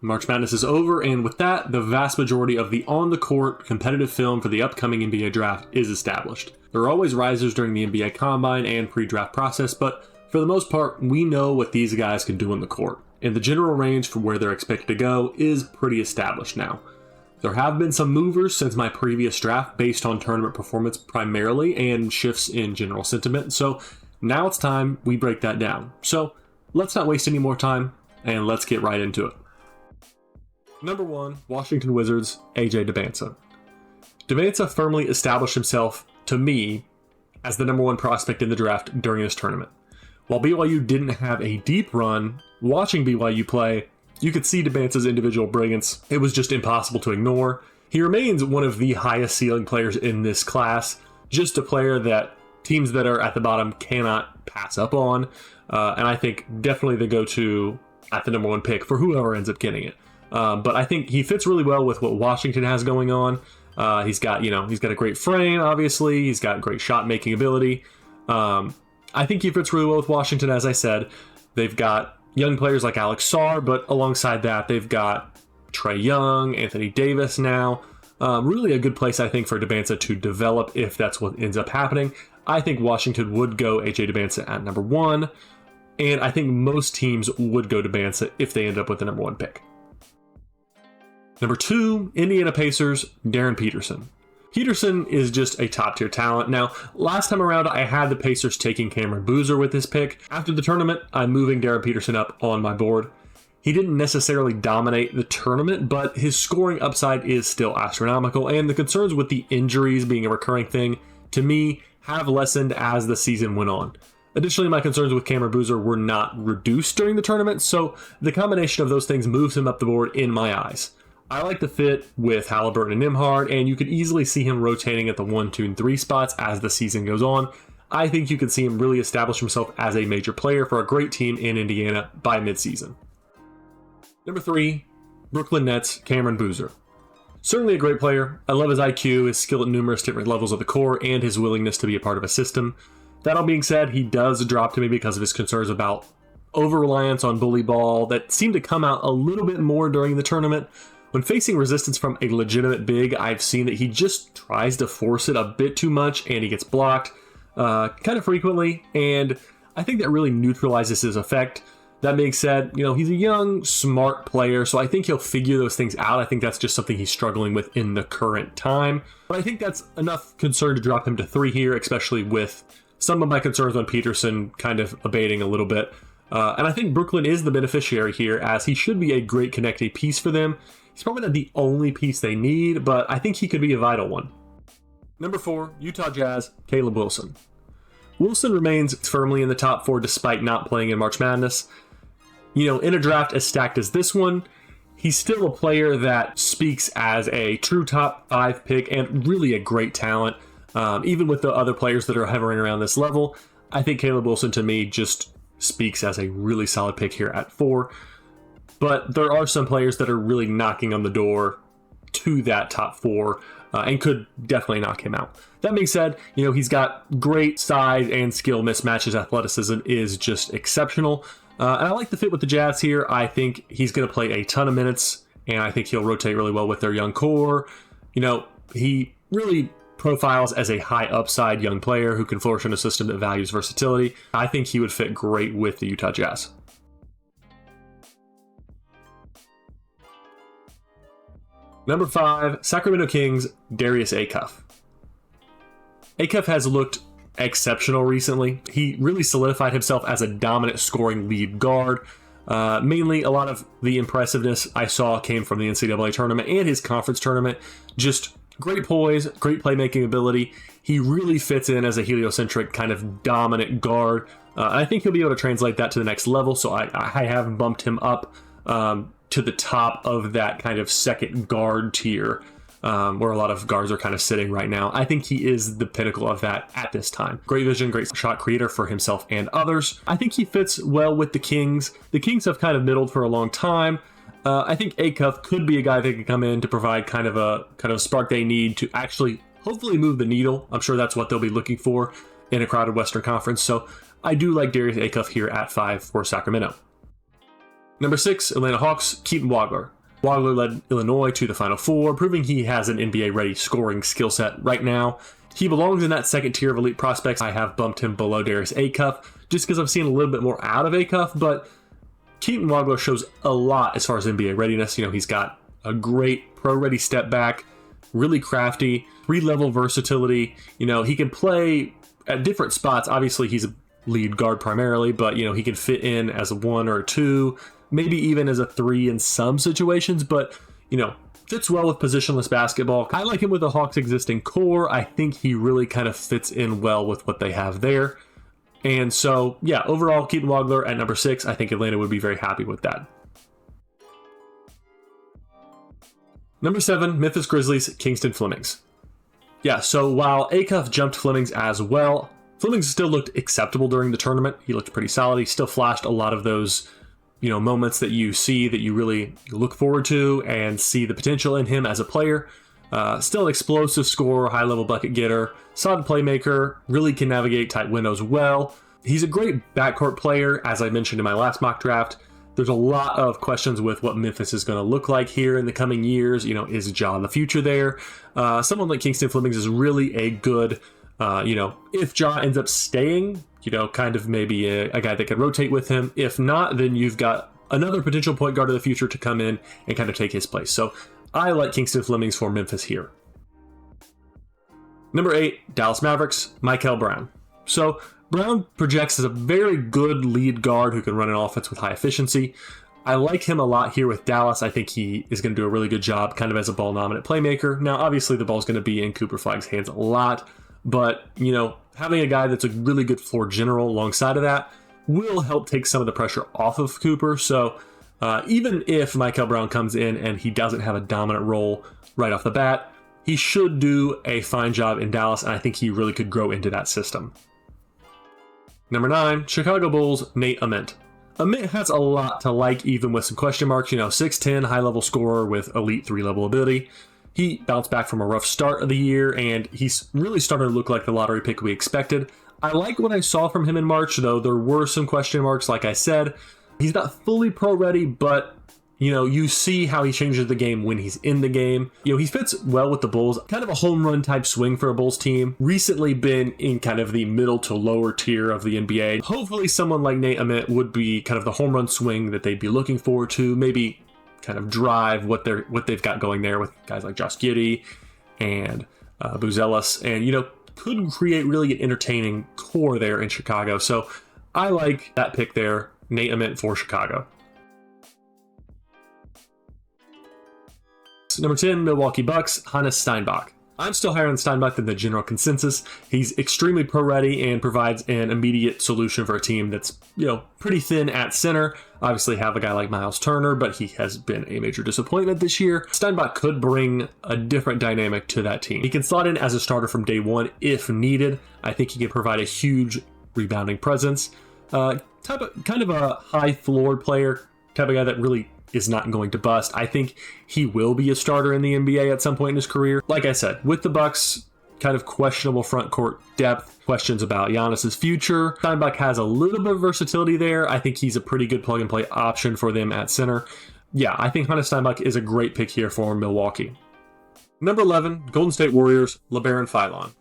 March Madness is over, and with that, the vast majority of the on-the-court competitive film for the upcoming NBA draft is established. There are always risers during the NBA Combine and pre-draft process, but for the most part, we know what these guys can do on the court, and the general range for where they're expected to go is pretty established now. There have been some movers since my previous draft based on tournament performance primarily and shifts in general sentiment, so now it's time we break that down. So let's not waste any more time, and let's get right into it. Number 1, Washington Wizards, AJ Dybantsa. Dybantsa firmly established himself, to me, as the number 1 prospect in the draft during this tournament. While BYU didn't have a deep run, watching BYU play, you could see Dybantsa's individual brilliance. It was just impossible to ignore. He remains one of the highest ceiling players in this class, just a player that teams that are at the bottom cannot pass up on, and I think definitely the go-to at the number 1 pick for whoever ends up getting it. But I think he fits really well with what Washington has going on. He's got a great frame, obviously. He's got great shot-making ability. I think he fits really well with Washington, as I said. They've got young players like Alex Sarr, but alongside that, they've got Trae Young, Anthony Davis now. Really a good place, I think, for Dybantsa to develop if that's what ends up happening. I think Washington would go AJ Dybantsa at number 1, and I think most teams would go Dybantsa if they end up with the number 1 pick. Number 2, Indiana Pacers, Darren Peterson. Peterson is just a top-tier talent. Now, last time around, I had the Pacers taking Cameron Boozer with this pick. After the tournament, I'm moving Darren Peterson up on my board. He didn't necessarily dominate the tournament, but his scoring upside is still astronomical, and the concerns with the injuries being a recurring thing, to me, have lessened as the season went on. Additionally, my concerns with Cameron Boozer were not reduced during the tournament, so the combination of those things moves him up the board in my eyes. I like the fit with Halliburton and Nembhard, and you could easily see him rotating at the 1, 2, and 3 spots as the season goes on. I think you could see him really establish himself as a major player for a great team in Indiana by midseason. Number 3, Brooklyn Nets, Cameron Boozer. Certainly a great player. I love his IQ, his skill at numerous different levels of the core, and his willingness to be a part of a system. That all being said, he does drop to me because of his concerns about over-reliance on bully ball that seemed to come out a little bit more during the tournament. When facing resistance from a legitimate big, I've seen that he just tries to force it a bit too much, and he gets blocked kind of frequently, and I think that really neutralizes his effect. That being said, he's a young, smart player, so I think he'll figure those things out. I think that's just something he's struggling with in the current time. But I think that's enough concern to drop him to 3 here, especially with some of my concerns on Peterson kind of abating a little bit. And I think Brooklyn is the beneficiary here, as he should be a great connecting piece for them. He's probably not the only piece they need, but I think he could be a vital one. Number 4, Utah Jazz, Caleb Wilson. Wilson remains firmly in the top 4 despite not playing in March Madness. In a draft as stacked as this one, he's still a player that speaks as a true top 5 pick and really a great talent. Even with the other players that are hovering around this level, I think Caleb Wilson to me just speaks as a really solid pick here at 4. But there are some players that are really knocking on the door to that top 4 and could definitely knock him out. That being said, he's got great size and skill mismatch. His athleticism is just exceptional. And I like the fit with the Jazz here. I think he's going to play a ton of minutes, and I think he'll rotate really well with their young core. He really profiles as a high upside young player who can flourish in a system that values versatility. I think he would fit great with the Utah Jazz. Number 5, Sacramento Kings, Darius Acuff. Acuff has looked exceptional recently. He really solidified himself as a dominant scoring lead guard. Mainly, a lot of the impressiveness I saw came from the NCAA tournament and his conference tournament. Just great poise, great playmaking ability. He really fits in as a heliocentric kind of dominant guard. And I think he'll be able to translate that to the next level. So I have bumped him up to the top of that kind of second guard tier, where a lot of guards are kind of sitting right now. I think he is the pinnacle of that at this time. Great vision, great shot creator for himself and others. I think he fits well with the Kings. The Kings have kind of middled for a long time. I think Acuff could be a guy that can come in to provide kind of a spark they need to actually hopefully move the needle. I'm sure that's what they'll be looking for in a crowded Western Conference. So I do like Darius Acuff here at 5 for Sacramento. Number 6, Atlanta Hawks, Keaton Wagler. Wagler led Illinois to the Final Four, proving he has an NBA-ready scoring skill set right now. He belongs in that second tier of elite prospects. I have bumped him below Darius Acuff, just because I've seen a little bit more out of Acuff, but Keaton Wagler shows a lot as far as NBA readiness. He's got a great pro-ready step back, really crafty, 3-level versatility. He can play at different spots. Obviously, he's a lead guard primarily, but, he can fit in as a 1 or a 2, maybe even as a 3 in some situations, but, fits well with positionless basketball. I like him with the Hawks' existing core. I think he really kind of fits in well with what they have there. And so, yeah, overall, Keaton Wagler at number 6, I think Atlanta would be very happy with that. Number 7, Memphis Grizzlies, Kingston Flemings. Yeah, so while Acuff jumped Flemings as well, Flemings still looked acceptable during the tournament. He looked pretty solid. He still flashed a lot of those, moments that you see that you really look forward to and see the potential in him as a player. Still an explosive scorer, high-level bucket getter, solid playmaker, really can navigate tight windows well. He's a great backcourt player, as I mentioned in my last mock draft. There's a lot of questions with what Memphis is going to look like here in the coming years. Is Ja the future there? Someone like Kingston Flemings is really a good, if Ja ends up staying, kind of maybe a guy that can rotate with him. If not, then you've got another potential point guard of the future to come in and kind of take his place. So I like Kingston Flemings for Memphis here. Number 8, Dallas Mavericks, Michael Brown. So Brown projects as a very good lead guard who can run an offense with high efficiency. I like him a lot here with Dallas. I think he is going to do a really good job kind of as a ball-dominant playmaker. Now, obviously, the ball's going to be in Cooper Flagg's hands a lot, but, having a guy that's a really good floor general alongside of that will help take some of the pressure off of Cooper. So even if Michael Brown comes in and he doesn't have a dominant role right off the bat, he should do a fine job in Dallas, and I think he really could grow into that system. Number 9, Chicago Bulls, Nate Ament. Ament has a lot to like, even with some question marks. 6'10", high-level scorer with elite 3-level ability. He bounced back from a rough start of the year, and he's really starting to look like the lottery pick we expected. I like what I saw from him in March, though there were some question marks, like I said. He's not fully pro-ready, but, you see how he changes the game when he's in the game. He fits well with the Bulls. Kind of a home run type swing for a Bulls team. Recently been in kind of the middle to lower tier of the NBA. Hopefully someone like Nate Ament would be kind of the home run swing that they'd be looking forward to. Maybe kind of drive what they've got going there with guys like Josh Giddey and Buzelis, and could create really an entertaining core there in Chicago. So I like that pick there, Nate Ament for Chicago. Number 10, Milwaukee Bucks, Hannes Steinbach. I'm still higher on Steinbach than the general consensus. He's extremely pro-ready and provides an immediate solution for a team that's, pretty thin at center. Obviously have a guy like Miles Turner, but he has been a major disappointment this year. Steinbach could bring a different dynamic to that team. He can slot in as a starter from day one if needed. I think he can provide a huge rebounding presence. Kind of a high-floored player, type of guy that really is not going to bust. I think he will be a starter in the NBA at some point in his career. Like I said, with the Bucks, kind of questionable front court depth, questions about Giannis's future. Steinbach has a little bit of versatility there. I think he's a pretty good plug-and-play option for them at center. Yeah, I think Hannes Steinbach is a great pick here for Milwaukee. Number 11, Golden State Warriors, LeBaron Philon.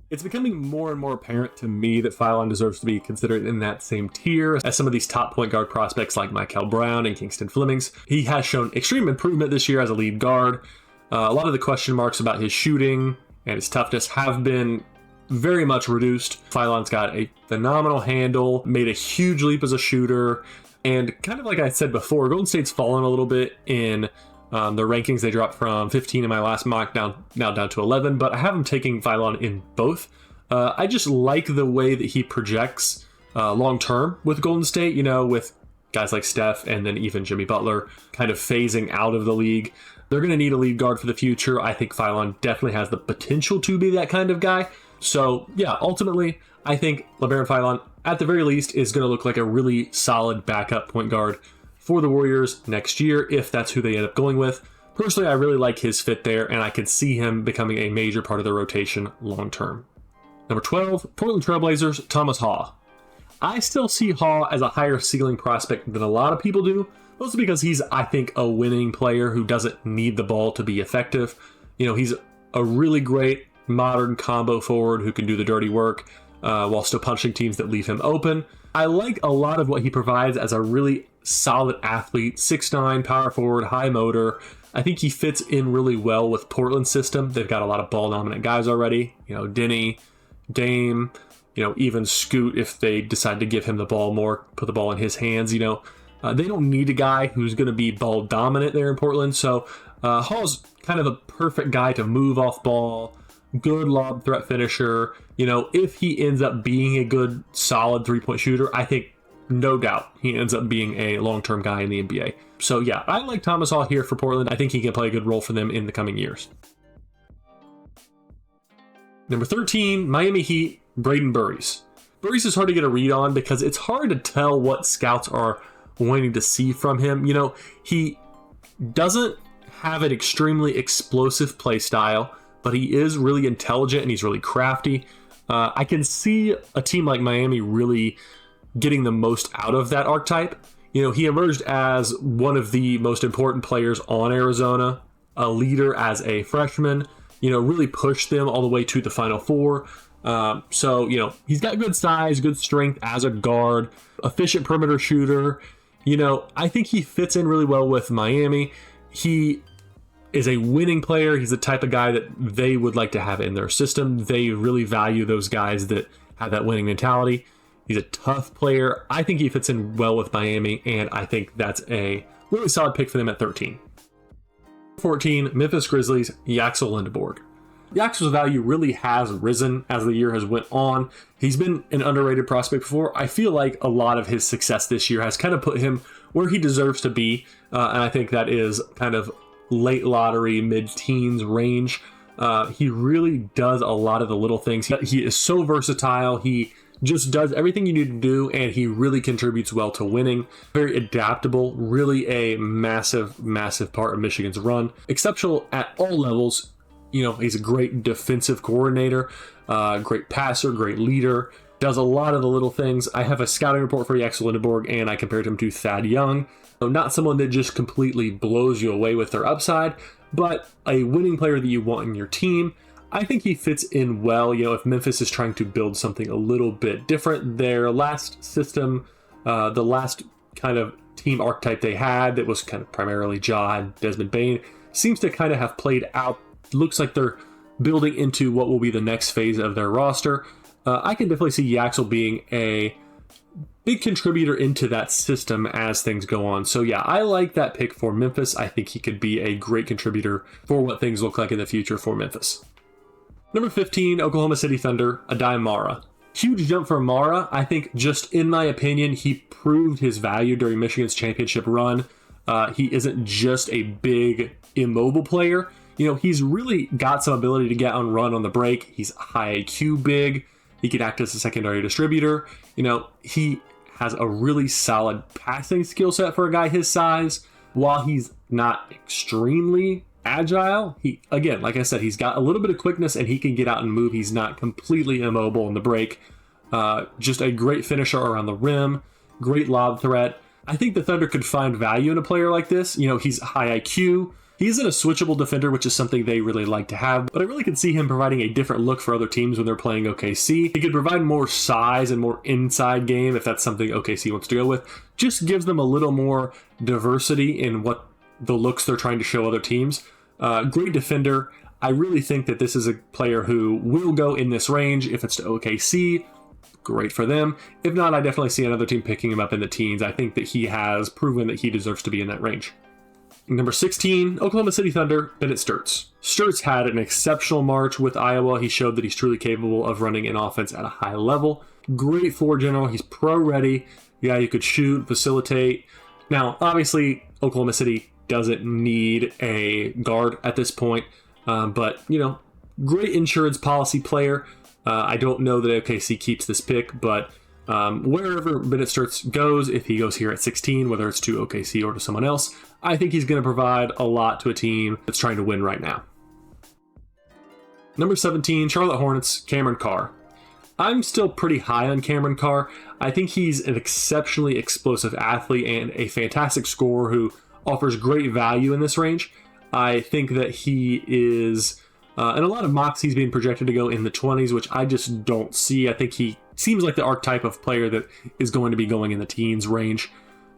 It's becoming more and more apparent to me that Philon deserves to be considered in that same tier as some of these top point guard prospects like Michael Brown and Kingston Flemings. He has shown extreme improvement this year as a lead guard. A lot of the question marks about his shooting and his toughness have been very much reduced. Philon's got a phenomenal handle, made a huge leap as a shooter, and kind of like I said before, Golden State's fallen a little bit in their rankings. They dropped from 15 in my last mock now down to 11, but I have him taking Philon in both. I just like the way that he projects long term with Golden State, with guys like Steph and then even Jimmy Butler kind of phasing out of the league. They're going to need a lead guard for the future. I think Philon definitely has the potential to be that kind of guy. So yeah, ultimately, I think LeBaron Philon, at the very least, is going to look like a really solid backup point guard for the Warriors next year, if that's who they end up going with. Personally, I really like his fit there, and I can see him becoming a major part of the rotation long term. Number 12, Portland Trailblazers, Thomas Haw. I still see Haw as a higher ceiling prospect than a lot of people do, mostly because he's, I think, a winning player who doesn't need the ball to be effective. He's a really great modern combo forward who can do the dirty work while still punching teams that leave him open. I like a lot of what he provides as a really solid athlete, 6'9", power forward, high motor. I think he fits in really well with Portland's system. They've got a lot of ball-dominant guys already. Denny, Dame, even Scoot if they decide to give him the ball more, put the ball in his hands. They don't need a guy who's going to be ball-dominant there in Portland. So Hall's kind of a perfect guy to move off ball, good lob threat finisher. If he ends up being a good, solid three-point shooter, I think no doubt he ends up being a long-term guy in the NBA. So yeah, I like Thomas Hall here for Portland. I think he can play a good role for them in the coming years. Number 13, Miami Heat, Braden Burries. Burries is hard to get a read on because it's hard to tell what scouts are wanting to see from him. He doesn't have an extremely explosive play style, but he is really intelligent and he's really crafty. I can see a team like Miami really getting the most out of that archetype. He emerged as one of the most important players on Arizona, a leader as a freshman, really pushed them all the way to the Final Four. So, he's got good size, good strength as a guard, efficient perimeter shooter. I think he fits in really well with Miami. He is a winning player. He's the type of guy that they would like to have in their system. They really value those guys that have that winning mentality. He's a tough player. I think he fits in well with Miami, and I think that's a really solid pick for them at 13. 14, Memphis Grizzlies, Yaxel Lindeborg. Yaxel's value really has risen as the year has went on. He's been an underrated prospect before. I feel like a lot of his success this year has kind of put him where he deserves to be, and I think that is kind of late lottery, mid-teens range. He really does a lot of the little things. He is so versatile. He just does everything you need to do, and he really contributes well to winning. Very adaptable, really a massive, massive part of Michigan's run. Exceptional at all levels. He's a great defensive coordinator, great passer, great leader, does a lot of the little things. I have a scouting report for Yaxel Lindeborg, and I compared him to Thad Young. So not someone that just completely blows you away with their upside, but a winning player that you want in your team. I think he fits in well. If Memphis is trying to build something a little bit different, their last system, the last kind of team archetype they had that was kind of primarily Ja and Desmond Bane, seems to kind of have played out. Looks like they're building into what will be the next phase of their roster. I can definitely see Yaxel being a big contributor into that system as things go on. So yeah, I like that pick for Memphis. I think he could be a great contributor for what things look like in the future for Memphis. Number 15, Oklahoma City Thunder, Adai Mara. Huge jump for Mara. I think just in my opinion, he proved his value during Michigan's championship run. He isn't just a big immobile player. He's really got some ability to get on run on the break. He's high IQ big. He can act as a secondary distributor. He has a really solid passing skill set for a guy his size. While he's not extremely agile, he, again, like I said, he's got a little bit of quickness and he can get out and move. He's not completely immobile on the break. Just a great finisher around the rim, great lob threat. I think the Thunder could find value in a player like this. He's high IQ. He isn't a switchable defender, which is something they really like to have, but I really could see him providing a different look for other teams when they're playing OKC. He could provide more size and more inside game if that's something OKC wants to go with. Just gives them a little more diversity in what the looks they're trying to show other teams. Great defender. I really think that this is a player who will go in this range. If it's to OKC, great for them. If not, I definitely see another team picking him up in the teens. I think that he has proven that he deserves to be in that range. Number 16, Oklahoma City Thunder, Bennett Sturtz. Sturtz had an exceptional March with Iowa. He showed that he's truly capable of running an offense at a high level. Great floor general. He's pro-ready. Yeah, you could shoot, facilitate. Now, obviously, Oklahoma City doesn't need a guard at this point, but, great insurance policy player. I don't know that OKC keeps this pick, but wherever Bennett Sturtz goes, if he goes here at 16, whether it's to OKC or to someone else, I think he's going to provide a lot to a team that's trying to win right now. Number 17, Charlotte Hornets, Cameron Carr. I'm still pretty high on Cameron Carr. I think he's an exceptionally explosive athlete and a fantastic scorer who offers great value in this range. I think that he is, in a lot of mocks, he's being projected to go in the 20s, which I just don't see. I think he seems like the archetype of player that is going to be going in the teens range.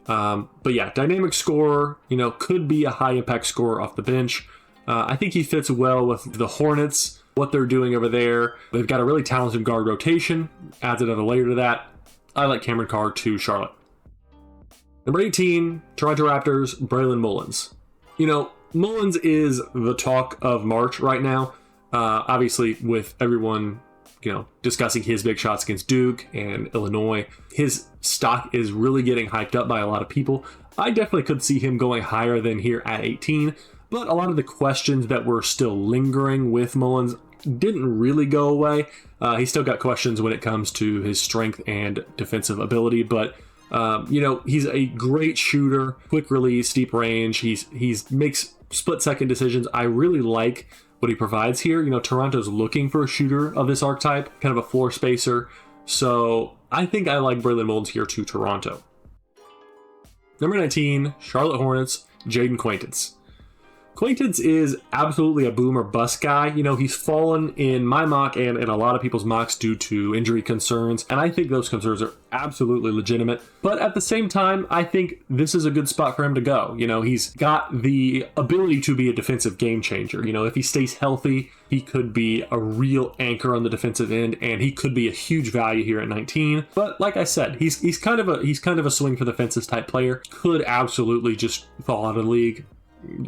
But yeah, dynamic scorer, could be a high impact scorer off the bench. I think he fits well with the Hornets, what they're doing over there. They've got a really talented guard rotation, adds another layer to that. I like Cameron Carr to Charlotte. Number 18, Toronto Raptors, Braylon Mullins. Mullins is the talk of March right now. Obviously, with everyone, discussing his big shots against Duke and Illinois, his stock is really getting hyped up by a lot of people. I definitely could see him going higher than here at 18, but a lot of the questions that were still lingering with Mullins didn't really go away. He's still got questions when it comes to his strength and defensive ability, but he's a great shooter, quick release, deep range. He's makes split-second decisions. I really like what he provides here. Toronto's looking for a shooter of this archetype, kind of a floor spacer. So I think I like Braylon Mullins here to Toronto. Number 19, Charlotte Hornets, Jaden Quaintance. Quaintance is absolutely a boom or bust guy. He's fallen in my mock and in a lot of people's mocks due to injury concerns, and I think those concerns are absolutely legitimate. But at the same time, I think this is a good spot for him to go. He's got the ability to be a defensive game changer. If he stays healthy, he could be a real anchor on the defensive end, and he could be a huge value here at 19. But like I said, he's kind of a swing for the fences type player. Could absolutely just fall out of the league.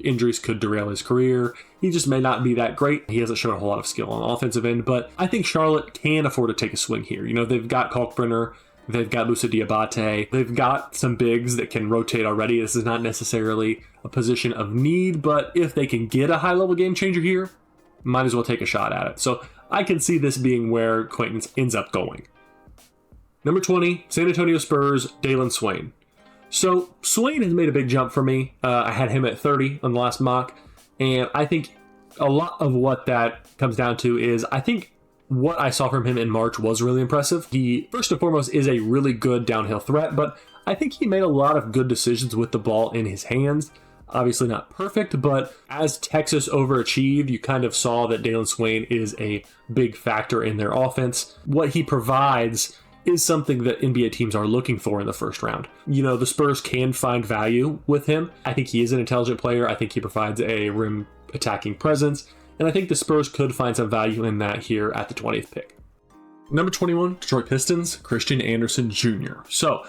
Injuries could derail his career. He just may not be that great. He hasn't shown a whole lot of skill on the offensive end, but I think Charlotte can afford to take a swing here. They've got Kalkbrenner, they've got Moussa Diabate, they've got some bigs that can rotate already. This is not necessarily a position of need, but if they can get a high-level game changer here, might as well take a shot at it. So I can see this being where Quaintance ends up going. Number 20, San Antonio Spurs, Dalen Swain. So Swain has made a big jump for me. I had him at 30 on the last mock, and I think a lot of what that comes down to is I think what I saw from him in March was really impressive. He, first and foremost, is a really good downhill threat, but I think he made a lot of good decisions with the ball in his hands. Obviously not perfect, but as Texas overachieved, you kind of saw that Dalen Swain is a big factor in their offense. What he provides is something that NBA teams are looking for in the first round. The Spurs can find value with him. I think he is an intelligent player. I think he provides a rim attacking presence, and I think the Spurs could find some value in that here at the 20th pick. Number 21, Detroit Pistons, Christian Anderson Jr. So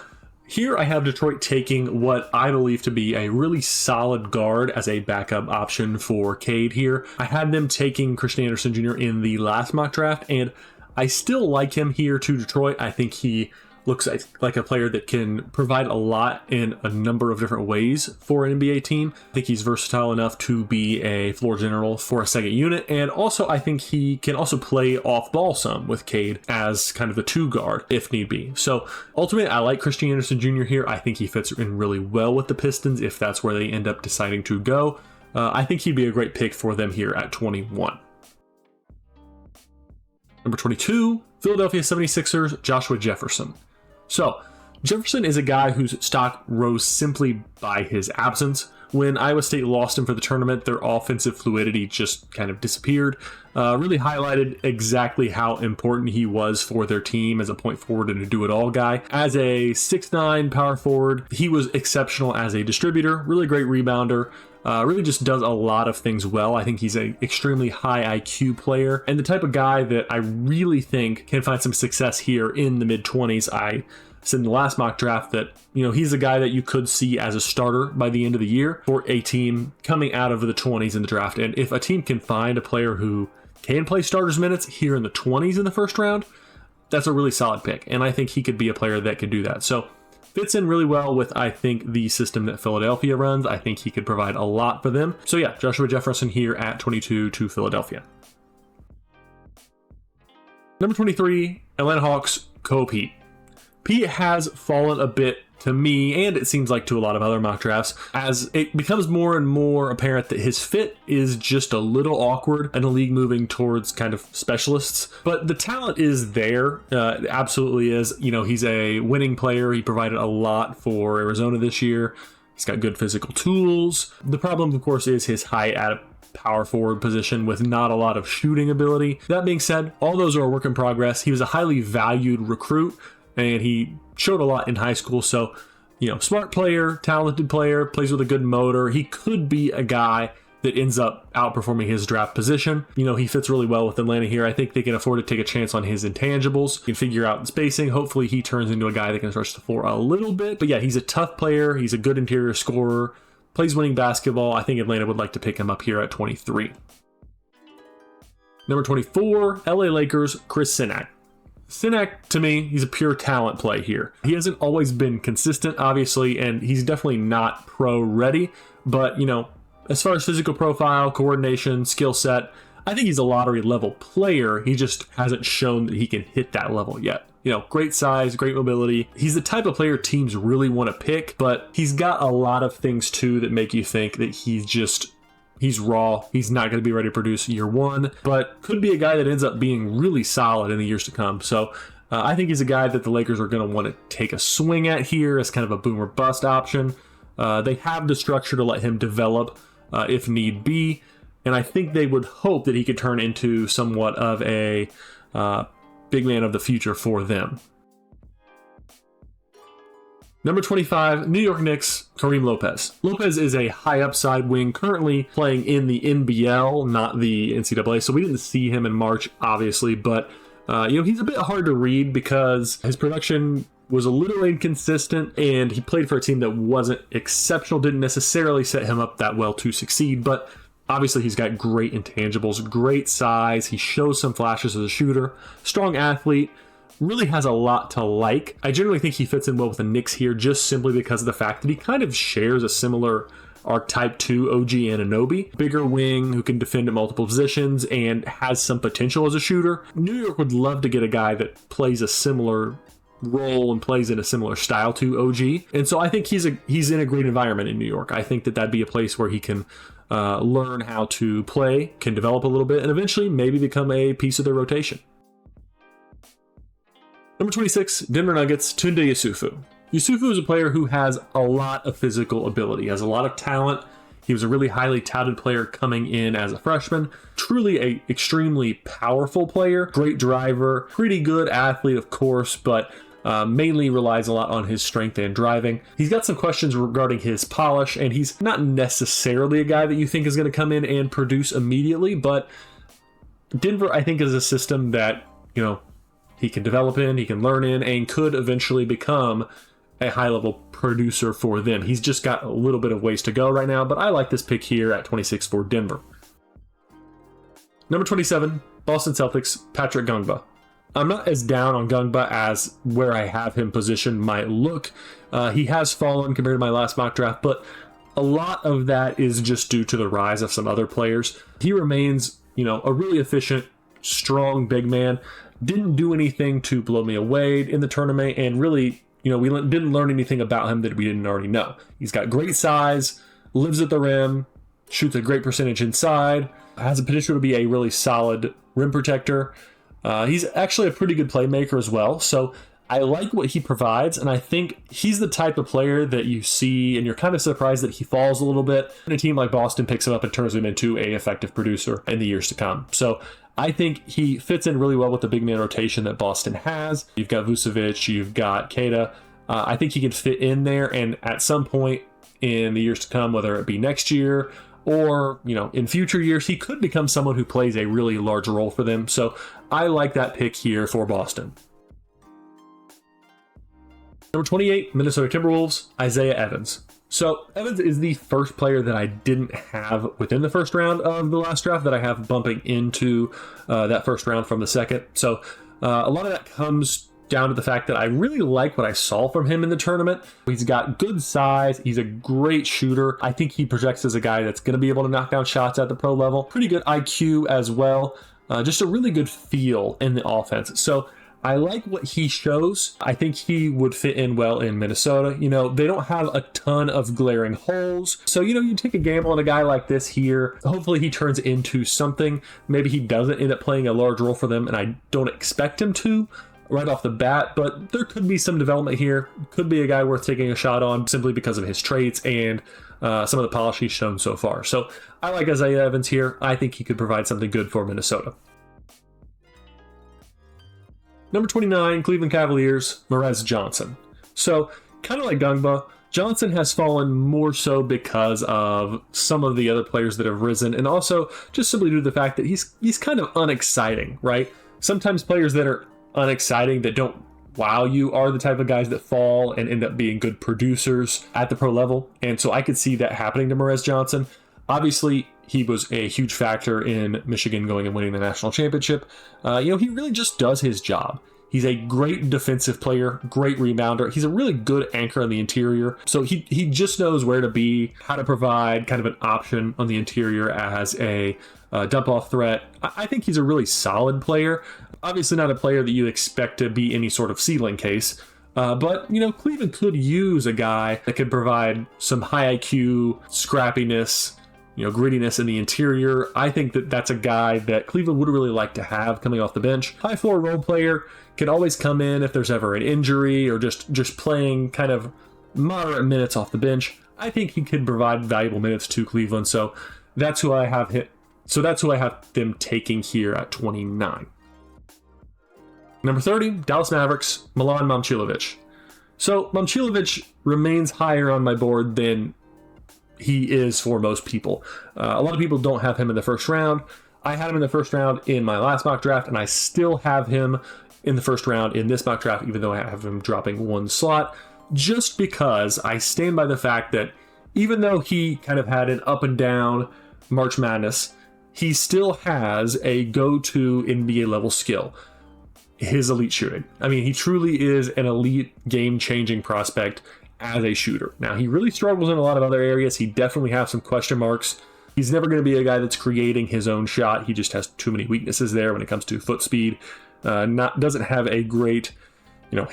here I have Detroit taking what I believe to be a really solid guard as a backup option for Cade here. I had them taking Christian Anderson Jr. in the last mock draft, and I still like him here to Detroit. I think he looks like a player that can provide a lot in a number of different ways for an NBA team. I think he's versatile enough to be a floor general for a second unit. And also, I think he can also play off ball some with Cade as kind of the two guard if need be. So ultimately, I like Christian Anderson Jr. here. I think he fits in really well with the Pistons if that's where they end up deciding to go. I think he'd be a great pick for them here at 21. Number 22, Philadelphia 76ers, Joshua Jefferson. So, Jefferson is a guy whose stock rose simply by his absence. When Iowa State lost him for the tournament, their offensive fluidity just kind of disappeared. Really highlighted exactly how important he was for their team as a point forward and a do-it-all guy. As a 6'9" power forward, he was exceptional as a distributor, really great rebounder. Really just does a lot of things well. I think he's an extremely high IQ player and the type of guy that I really think can find some success here in the mid-20s. I said in the last mock draft that, he's a guy that you could see as a starter by the end of the year for a team coming out of the 20s in the draft. And if a team can find a player who can play starters minutes here in the 20s in the first round, that's a really solid pick. And I think he could be a player that can do that. So fits in really well with, I think, the system that Philadelphia runs. I think he could provide a lot for them. So yeah, Joshua Jefferson here at 22 to Philadelphia. Number 23, Atlanta Hawks, Kobe Pete. Pete has fallen a bit to me, and it seems like to a lot of other mock drafts, as it becomes more and more apparent that his fit is just a little awkward in a league moving towards kind of specialists. But the talent is there, absolutely is. You know, he's a winning player. He provided a lot for Arizona this year. He's got good physical tools. The problem, of course, is his height at a power forward position with not a lot of shooting ability. That being said, all those are a work in progress. He was a highly valued recruit, and he showed a lot in high school. So, you know, smart player, talented player, plays with a good motor. He could be a guy that ends up outperforming his draft position. You know, he fits really well with Atlanta here. I think they can afford to take a chance on his intangibles. Can figure out spacing. Hopefully he turns into a guy that can stretch the floor a little bit. But yeah, he's a tough player. He's a good interior scorer. Plays winning basketball. I think Atlanta would like to pick him up here at 23. Number 24, LA Lakers, Chris Sinak. Sinak, to me, he's a pure talent play here. He hasn't always been consistent, obviously, and he's definitely not pro-ready. But, you know, as far as physical profile, coordination, skill set, I think he's a lottery-level player. He just hasn't shown that he can hit that level yet. You know, great size, great mobility. He's the type of player teams really want to pick, but he's got a lot of things, too, that make you think that he's raw. He's not going to be ready to produce year one, but could be a guy that ends up being really solid in the years to come. So I think he's a guy that the Lakers are going to want to take a swing at here as kind of a boom or bust option. They have the structure to let him develop if need be, and I think they would hope that he could turn into somewhat of a big man of the future for them. Number 25, New York Knicks, Kareem Lopez. Lopez is a high upside wing currently playing in the NBL, not the NCAA, so we didn't see him in March, obviously, but you know, he's a bit hard to read because his production was a little inconsistent, and he played for a team that wasn't exceptional, didn't necessarily set him up that well to succeed, but obviously he's got great intangibles, great size, he shows some flashes as a shooter, strong athlete, really has a lot to like. I generally think he fits in well with the Knicks here just simply because of the fact that he kind of shares a similar archetype to OG Anunoby. Bigger wing who can defend at multiple positions and has some potential as a shooter. New York would love to get a guy that plays a similar role and plays in a similar style to OG. And so I think he's in a great environment in New York. I think that that'd be a place where he can learn how to play, can develop a little bit, and eventually maybe become a piece of their rotation. Number 26, Denver Nuggets, Tunde Yusufu. Yusufu is a player who has a lot of physical ability, has a lot of talent. He was a really highly touted player coming in as a freshman. Truly an extremely powerful player, great driver, pretty good athlete, of course, but mainly relies a lot on his strength and driving. He's got some questions regarding his polish, and he's not necessarily a guy that you think is going to come in and produce immediately, but Denver, I think, is a system that, you know, he can develop in, he can learn in, and could eventually become a high-level producer for them. He's just got a little bit of ways to go right now, but I like this pick here at 26 for Denver. Number 27, Boston Celtics, Patrick Gungba. I'm not as down on Gungba as where I have him positioned might look. He has fallen compared to my last mock draft, but a lot of that is just due to the rise of some other players. He remains, you know, a really efficient, strong big man. Didn't do anything to blow me away in the tournament, and really, you know, we didn't learn anything about him that we didn't already know. He's got great size, lives at the rim, shoots a great percentage inside, has the potential to be a really solid rim protector. He's actually a pretty good playmaker as well, so I like what he provides, and I think he's the type of player that you see and you're kind of surprised that he falls a little bit, and a team like Boston picks him up and turns him into an effective producer in the years to come. So I think he fits in really well with the big man rotation that Boston has. You've got Vucevic, you've got Keita. I think he can fit in there, and at some point in the years to come, whether it be next year or, you know, in future years, he could become someone who plays a really large role for them. So I like that pick here for Boston. Number 28, Minnesota Timberwolves, Isaiah Evans. So Evans is the first player that I didn't have within the first round of the last draft that I have bumping into that first round from the second. So a lot of that comes down to the fact that I really like what I saw from him in the tournament. He's got good size. He's a great shooter. I think he projects as a guy that's going to be able to knock down shots at the pro level. Pretty good IQ as well. Just a really good feel in the offense. So I like what he shows. I think he would fit in well in Minnesota. You know, they don't have a ton of glaring holes. So, you know, you take a gamble on a guy like this here. Hopefully he turns into something. Maybe he doesn't end up playing a large role for them, and I don't expect him to right off the bat, but there could be some development here. Could be a guy worth taking a shot on simply because of his traits and some of the polish he's shown so far. So I like Isaiah Evans here. I think he could provide something good for Minnesota. Number 29, Cleveland Cavaliers, Morez Johnson. So kind of like Gungba, Johnson has fallen more so because of some of the other players that have risen, and also just simply due to the fact that he's kind of unexciting, right? Sometimes players that are unexciting, that don't wow you, are the type of guys that fall and end up being good producers at the pro level. And so I could see that happening to Morez Johnson. Obviously, he was a huge factor in Michigan going and winning the national championship. You know, he really just does his job. He's a great defensive player, great rebounder. He's a really good anchor on the interior. So he just knows where to be, how to provide kind of an option on the interior as a dump-off threat. I think he's a really solid player. Obviously not a player that you expect to be any sort of ceiling case. But, you know, Cleveland could use a guy that could provide some high IQ, scrappiness, you know, grittiness in the interior. I think that that's a guy that Cleveland would really like to have coming off the bench. High floor role player, can always come in if there's ever an injury or just playing kind of moderate minutes off the bench. I think he could provide valuable minutes to Cleveland. So that's who I have hit. So that's who I have them taking here at 29. Number 30, Dallas Mavericks, Milan Momcilovic. So Momcilovic remains higher on my board than he is for most people. A lot of people don't have him in the first round. I had him in the first round in my last mock draft, and I still have him in the first round in this mock draft, even though I have him dropping one slot, just because I stand by the fact that even though he kind of had an up and down March Madness, he still has a go-to NBA level skill. His elite shooting. I mean, he truly is an elite game-changing prospect as a shooter. Now, he really struggles in a lot of other areas. He definitely has some question marks. He's never going to be a guy that's creating his own shot. He just has too many weaknesses there when it comes to foot speed. Doesn't have a great,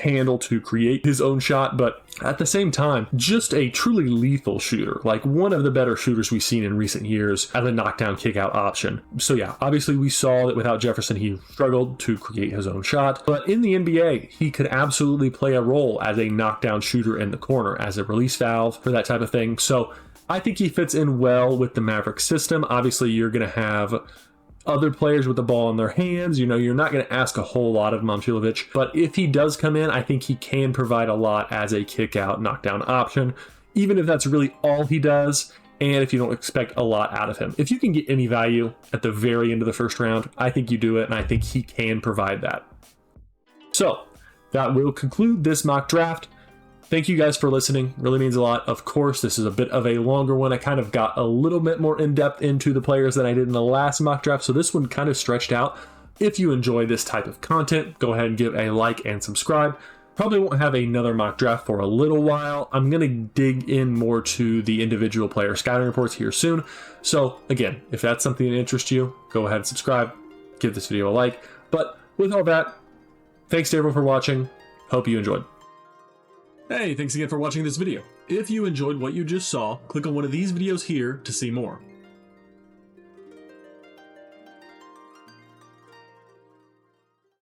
handle to create his own shot, but at the same time, just a truly lethal shooter, like one of the better shooters we've seen in recent years as a knockdown kick-out option. So yeah, obviously we saw that without Jefferson, he struggled to create his own shot, but in the NBA, he could absolutely play a role as a knockdown shooter in the corner, as a release valve for that type of thing. So I think he fits in well with the Mavericks system. Obviously, you're going to have other players with the ball in their hands. You're not going to ask a whole lot of Momcilovic, but if he does come in, I think he can provide a lot as a kick-out knockdown option, even if that's really all he does, and if you don't expect a lot out of him. If you can get any value at the very end of the first round, I think you do it, and I think he can provide that. So, that will conclude this mock draft. Thank you guys for listening. Really means a lot. Of course, this is a bit of a longer one. I kind of got a little bit more in-depth into the players than I did in the last mock draft, so this one kind of stretched out. If you enjoy this type of content, go ahead and give a like and subscribe. Probably won't have another mock draft for a little while. I'm going to dig in more to the individual player scouting reports here soon. So again, if that's something that interests you, go ahead and subscribe. Give this video a like. But with all that, thanks to everyone for watching. Hope you enjoyed. Hey, thanks again for watching this video. If you enjoyed what you just saw, click on one of these videos here to see more.